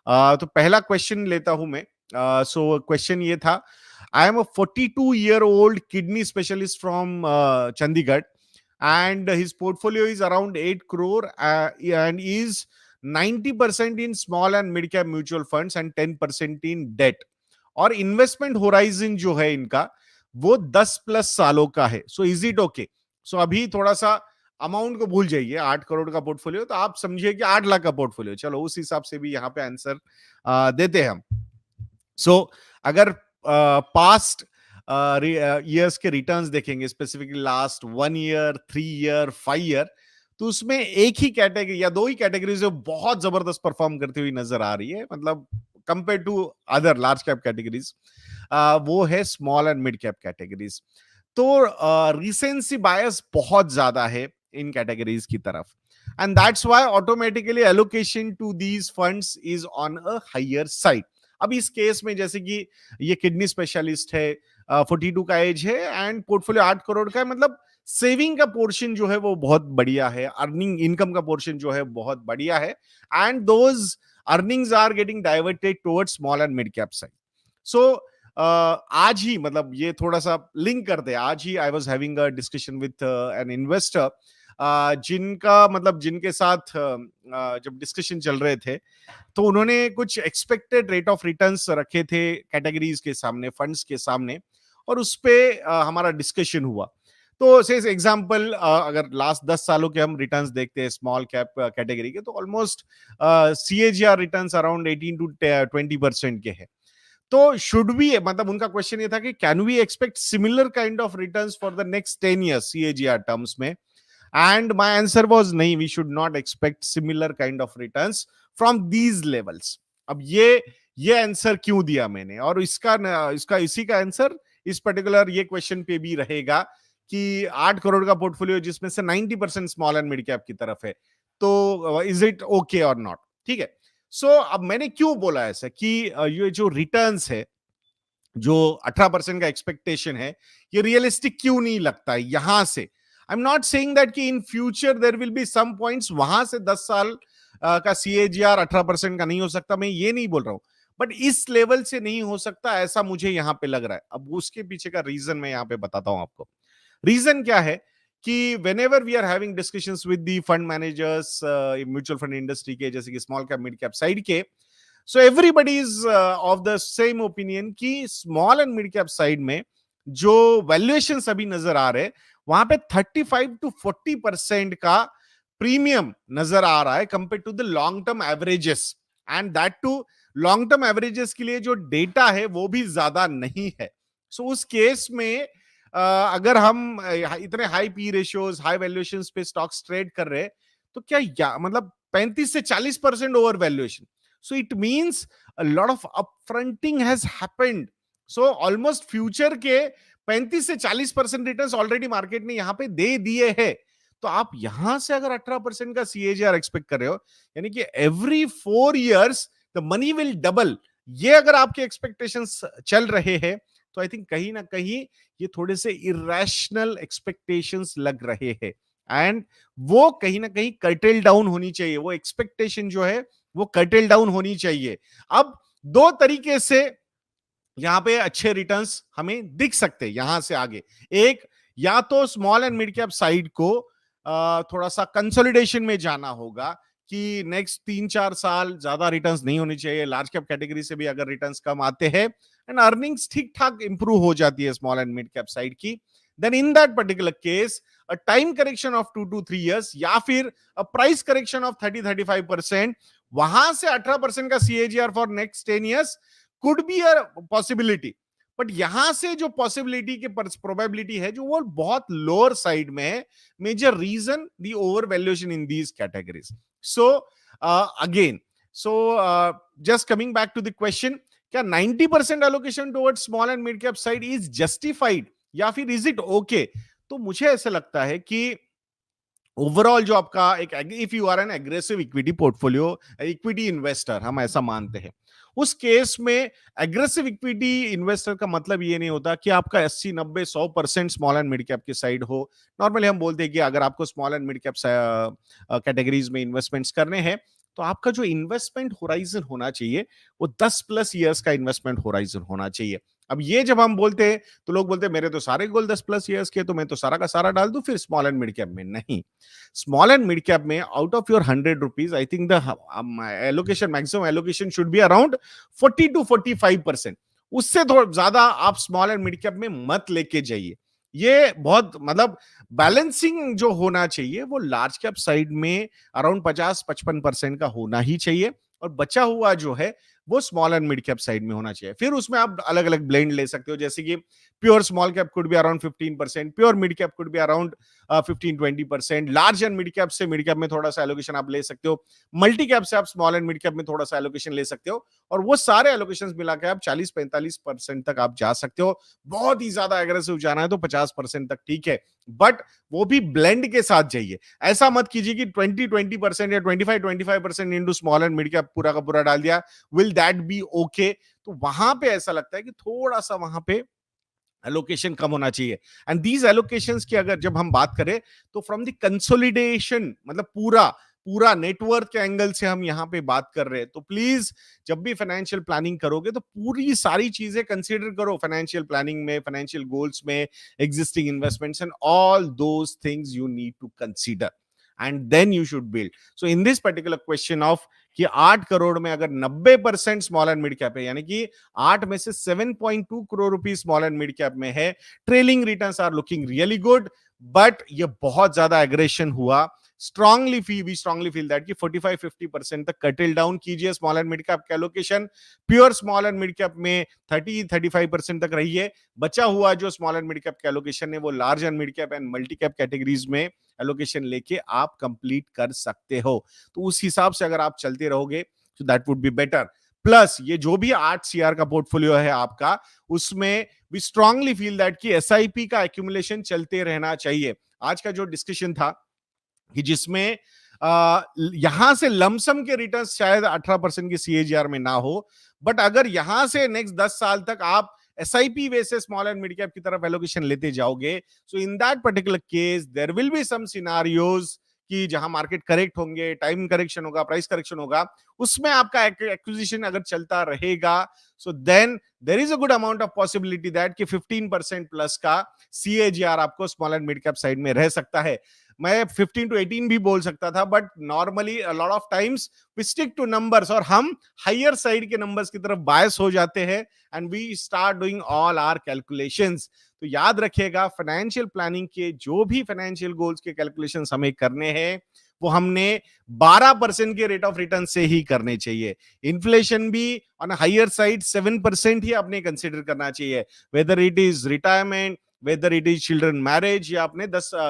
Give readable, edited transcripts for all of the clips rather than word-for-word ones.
तो पहला क्वेश्चन लेता हूं मैं। सो क्वेश्चन ये था, I am a 42-year-old kidney specialist from Chandigarh, and his portfolio is around 8 crore, and is 90% in small and mid cap mutual funds and 10% in debt. और investment horizon जो है इनका वो 10+ सालों का है। So is it okay? So अभी थोड़ा सा अमाउंट को भूल जाइए, 8 करोड़ का पोर्टफोलियो, तो आप समझिए कि 8 लाख का पोर्टफोलियो, चलो उस हिसाब से भी यहाँ पे आंसर देते हैं हम। सो अगर पास्ट ईयर्स के रिटर्न्स देखेंगे, specifically last 1 year, 3 year, 5 year, तो उसमें एक ही कैटेगरी या दो ही कैटेगरी जो बहुत जबरदस्त परफॉर्म करती हुई नजर आ रही है, मतलब compare to other large cap categories, वो है small and mid cap categories. तो रिसेंसी बायस बहुत ज्यादा है इन कैटेगरीज की तरफ, and that's why automatically allocation to these funds is on a higher side. अब इस केस में जैसे कि ये किडनी स्पेशलिस्ट है, 42 का एज है, एंड पोर्टफोलियो 8 करोड़ का है, मतलब सेविंग का पोर्शन जो है वो बहुत बढ़िया है, अर्निंग इनकम का पोर्शन जो है बहुत बढ़िया है, and those earnings are getting diverted towards small and mid cap side. So आज ही, मतलब ये थोड़ा सा लिंक कर दे, आज ही I was having a discussion with an investor, जिनका मतलब जिनके साथ जब डिस्कशन चल रहे थे, तो उन्होंने कुछ एक्सपेक्टेड रेट ऑफ रिटर्न्स रखे थे कैटेगरीज के सामने, फंड्स के सामने, और उस पे हमारा डिस्कशन हुआ। तो से एग्जांपल, अगर लास्ट 10 सालों के हम रिटर्न्स देखते हैं स्मॉल कैप कैटेगरी के, तो almost CAGR returns around 18 to 20% के हैं। तो शुड वी, मतलब उनका क्वेश्चन ये था कि can we expect similar kind of returns for the next 10 years CAGR terms में? एंड माय आंसर वाज नहीं, we should not expect similar kind of returns from these levels. अब ये answer क्यों दिया मैंने, और इसका इसी का आंसर इस पर्टिकुलर ये क्वेश्चन पे भी रहेगा कि 8 करोड़ का पोर्टफोलियो जिसमें से 90% स्मॉल एंड मिड कैप की तरफ है, तो इज इट ओके और नॉट? ठीक है। सो अब मैंने क्यों बोला ऐसा कि ये जो रिटर्न्स है, जो 18% का एक्सपेक्टेशन है, ये रियलिस्टिक क्यों नहीं लगता है यहां से? I am not saying that कि in future there will be some points वहां से 10 साल का सीएजीआर 18% का नहीं हो सकता, मैं ये नहीं बोल रहा हूं, बट इस लेवल से नहीं हो सकता ऐसा मुझे यहां पे लग रहा है। अब उसके पीछे का रीजन मैं यहां पे बताता हूं आपको। रीजन क्या है कि whenever we are having discussions with the fund managers, mutual fund industry के, जैसे कि small cap mid cap side के, so everybody is of the same opinion कि small and mid cap side में जो वैल्यूएशन अभी नजर आ रहे, वहां पे 35 to 40% का प्रीमियम नजर आ रहा है compare to the long term averages, and that to long term averages के लिए जो डेटा है वो भी ज्यादा नहीं है। सो उस केस में अगर हम इतने high P ratios, high valuation पे स्टॉक्स ट्रेड कर रहे हैं, तो क्या मतलब 35 से 40% over valuation, so it means a lot of upfronting has happened. So almost future के 35 से 40% रिटर्न्स ऑलरेडी मार्केट ने यहां पे दे दिए हैं। तो आप यहां से अगर 18% का सीएजीआर एक्सपेक्ट कर रहे हो, यानी कि every 4 years the money will double, ये अगर आपके एक्सपेक्टेशंस चल रहे हैं, तो आई थिंक कहीं ना कहीं ये थोड़े से इरेशनल एक्सपेक्टेशंस लग रहे हैं, एंड वो कहीं ना कहीं कर्टेल डाउन होनी चाहिए, वो एक्सपेक्टेशन जो है वो कर्टेल डाउन होनी चाहिए। अब दो तरीके से यहां पे अच्छे रिटर्न्स हमें दिख सकते हैं यहां से आगे। एक, या तो small and mid cap side को थोड़ा सा कंसोलिडेशन में जाना होगा कि नेक्स्ट 3-4 साल ज्यादा रिटर्न्स नहीं होनी चाहिए, लार्ज कैप कैटेगरी से भी अगर रिटर्न्स कम आते हैं एंड अर्निंग्स ठीक ठाक इंप्रूव हो जाती है small and mid cap side की, then in that particular case a time correction of 2 to 3 years या फिर अ प्राइस करेक्शन ऑफ 30-35%, वहां से 18% का CAGR for next 10 years could be a possibility. But यहां से जो पॉसिबिलिटी की प्रोबेबिलिटी है जो वो बहुत लोअर साइड में है। Major reason the overvaluation in these categories. So again, so just coming back to the question, क्या 90% allocation towards small and mid cap side is justified या फिर इज इट ओके? तो मुझे ऐसा लगता है कि ओवरऑल जो आपका एक, if you are an aggressive equity portfolio, equity investor हम ऐसा मानते हैं, उस केस में एग्रेसिव इक्विटी इन्वेस्टर का मतलब ये नहीं होता कि आपका 80-90-100% स्मॉल एंड मिड कैप की साइड हो। नॉर्मली हम बोलते हैं कि अगर आपको small and mid cap categories में इन्वेस्टमेंट्स करने हैं, तो आपका जो इन्वेस्टमेंट होराइजन होना चाहिए वो 10+ ईयर्स का इन्वेस्टमेंट होराइजन होना चाहिए। अब ये जब हम बोलते हैं तो लोग बोलते हैं मेरे तो सारे गोल 10+ ईयर्स के, तो मैं तो सारा का सारा डाल दूं फिर स्मॉल एंड मिड कैप में। नहीं, स्मॉल एंड मिड कैप में out of your 100 rupees I think the allocation, maximum allocation should be around 40 to 45%। उससे थोड़ा ज्यादा आप स्मॉल एंड मिड कैप में मत लेके जाइए। ये बहुत मतलब बैलेंसिंग जो होना चाहिए वो लार्ज कैप साइड में अराउंड 50-55% का होना ही चाहिए, और बचा हुआ जो है वो small and mid cap side में होना चाहिए। फिर उसमें आप अलग अलग ब्लेंड ले सकते हो, जैसे कि pure small cap could be around 15%, pure mid cap could be around 15-20%, large and mid cap से मिड कैप में थोड़ा सा एलोकेशन आप ले सकते हो, मल्टी कैप से आप स्मॉल एंड मिड कैप में थोड़ा सा एलोकेशन ले सकते हो, और वो सारे एलोकेशन मिलाकर आप 40-45% तक आप जा सकते हो। बहुत ही ज्यादा एग्रेसिव जाना है तो 50% तक ठीक है, बट वो भी ब्लेंड के साथ जाइए। ऐसा मत कीजिए कि 20-20% या 25-25% into small and mid cap पूरा का पूरा डाल दिया, विल दैट बी ओके? तो वहां पे ऐसा लगता है कि थोड़ा सा वहां पे एलोकेशन कम होना चाहिए। एंड दीज एलोकेशंस की अगर जब हम बात करें तो फ्रॉम द कंसोलिडेशन, मतलब पूरा पूरा नेटवर्क के एंगल से हम यहां पे बात कर रहे हैं, तो प्लीज जब भी फाइनेंशियल प्लानिंग करोगे तो पूरी सारी चीजें कंसीडर करो फाइनेंशियल प्लानिंग में, फाइनेंशियल गोल्स में, existing investments and all those things you need to consider and then you should build. So in this particular question of कि 8 करोड़ में अगर 90% स्मॉल एंड मिड कैप है, यानी कि 8 में से 7.2 crore rupees small and mid cap में है, trailing returns are looking really good, but ये बहुत ज्यादा एग्रेशन हुआ। वी स्ट्रांगली फील दैट कि 45-50% तक कटिल डाउन कीजिए स्मॉल एंड मिड कैप का allocation. Pure small and mid cap में 30-35% तक रहिए। बचा हुआ जो स्मॉल एंड मिड कैप का एलोकेशन है वो large and mid cap and multi cap categories में एलोकेशन लेके आप कंप्लीट कर सकते हो। तो उस हिसाब से अगर आप चलते रहोगे तो that would be better. Plus ये जो भी 8 CR का पोर्टफोलियो है आपका, उसमें वी स्ट्रांगली फील दैट कि एसआईपी का एक्यूमुलेशन चलते रहना चाहिए। आज का जो डिस्कशन था कि जिसमें यहां से लमसम के रिटर्न्स शायद 18% की सीएजीआर में ना हो, बट अगर यहां से नेक्स्ट 10 साल तक आप एसआईपी वे से स्मॉल एंड मिड कैप की तरफ एलोकेशन लेते जाओगे, so in that particular case there will be some scenarios कि जहां मार्केट करेक्ट होंगे, टाइम करेक्शन होगा, प्राइस करेक्शन होगा, उसमें आपका एक्विजिशन अगर चलता रहेगा, so then there is a good amount of possibility that कि 15% प्लस का सीएजीआर आपको small and mid cap side में रह सकता है। मैं 15 to 18 भी बोल सकता था, but normally a lot of times we stick to numbers, और हम हायर साइड के नंबर्स की तरफ बायस हो जाते हैं and we start doing all our calculations. तो याद रखिएगा, फाइनेंशियल प्लानिंग के जो भी फाइनेंशियल गोल्स के कैलकुलेशंस हमें करने हैं वो हमने 12% के रेट ऑफ रिटर्न से ही करने चाहिए। इन्फ्लेशन भी ऑन हायर साइड 7% ही आपने कंसिडर करना चाहिए, whether it is retirement, whether it is children marriage, या आपने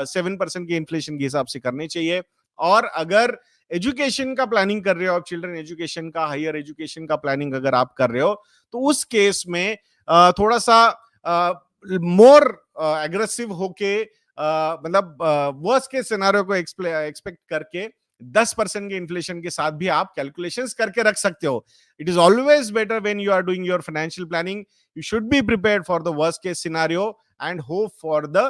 7% की इन्फ्लेशन के हिसाब से करने चाहिए। और अगर एजुकेशन का प्लानिंग कर रहे हो आप, चिल्ड्रन एजुकेशन का, हायर एजुकेशन का प्लानिंग अगर आप कर रहे हो, तो उस केस में थोड़ा सा मोर एग्रेसिव होके, मतलब वर्स्ट के सिनारियो को एक्सपेक्ट करके 10% के इन्फ्लेशन के साथ भी आप कैलकुलेशंस करके रख सकते हो। It is always better when you are doing your financial planning, you should be prepared for the worst case scenario and hope for the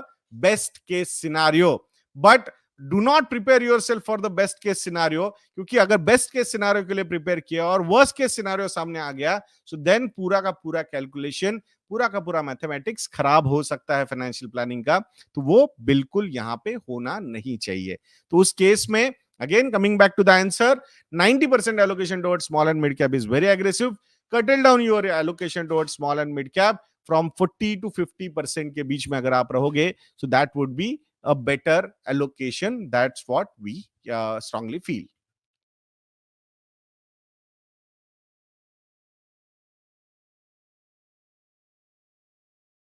best case scenario, but do not prepare yourself for the best case scenario, क्योंकि अगर best case scenario के लिए prepare किया और worst case scenario सामने आ गया, so then पूरा का पूरा कैलकुलेशन, पूरा का पूरा मैथमेटिक्स खराब हो सकता है फाइनेंशियल प्लानिंग का। तो वो बिल्कुल यहां पे होना नहीं चाहिए। तो उस केस में again coming back to the answer, 90% allocation towards small and mid cap is very aggressive. Curtail down your allocation towards small and mid cap फ्रॉम 40 to 50% के बीच में अगर आप रहोगे, so that would be a better allocation. That's what we strongly feel.